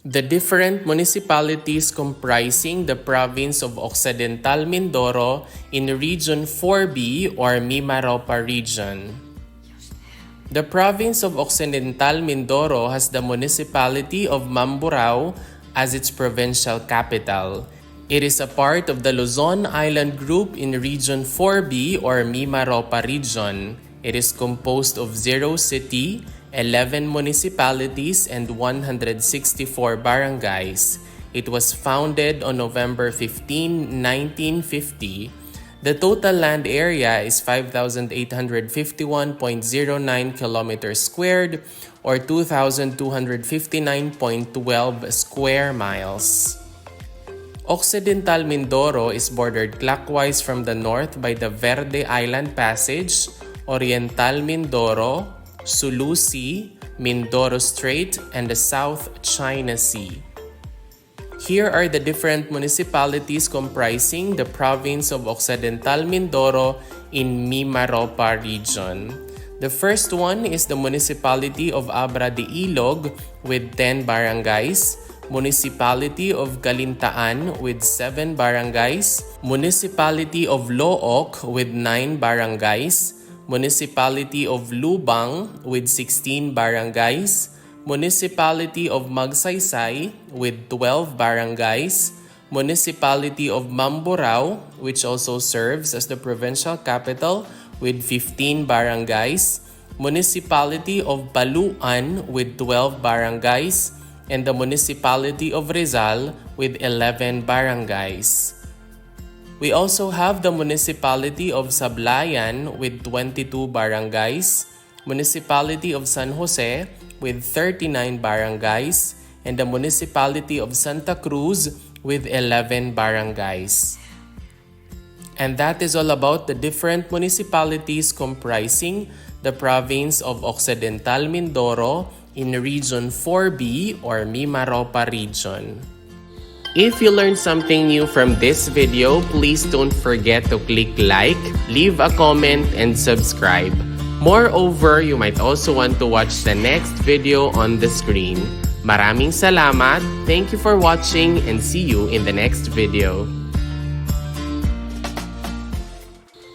The different municipalities comprising the province of Occidental Mindoro in Region 4B or MIMAROPA region. The province of Occidental Mindoro has the municipality of Mamburao as its provincial capital. It is a part of the Luzon Island Group in Region 4B or MIMAROPA region. It is composed of 0 city, 11 municipalities, and 164 barangays. It was founded on November 15, 1950. The total land area is 5,851.09 kilometers squared or 2,259.12 square miles. Occidental Mindoro is bordered clockwise from the north by the Verde Island Passage, Oriental Mindoro, Sulu Sea, Mindoro Strait, and the South China Sea. Here are the different municipalities comprising the province of Occidental Mindoro in MIMAROPA region. The first one is the municipality of Abra de Ilog with 10 barangays, Municipality of Calintaan with 7 barangays, Municipality of Looc with 9 barangays, Municipality of Lubang with 16 barangays, Municipality of Magsaysay with 12 barangays, Municipality of Mamburao, which also serves as the provincial capital, with 15 barangays, Municipality of Baluan with 12 barangays, and the Municipality of Rizal with 11 barangays. We also have the Municipality of Sablayan with 22 barangays, Municipality of San Jose with 39 barangays, and the Municipality of Santa Cruz with 11 barangays. And that is all about the different municipalities comprising the province of Occidental Mindoro in Region 4B or MIMAROPA region. If you learned something new from this video, please don't forget to click like, leave a comment, and subscribe. Moreover, you might also want to watch the next video on the screen. Maraming salamat, thank you for watching, and see you in the next video.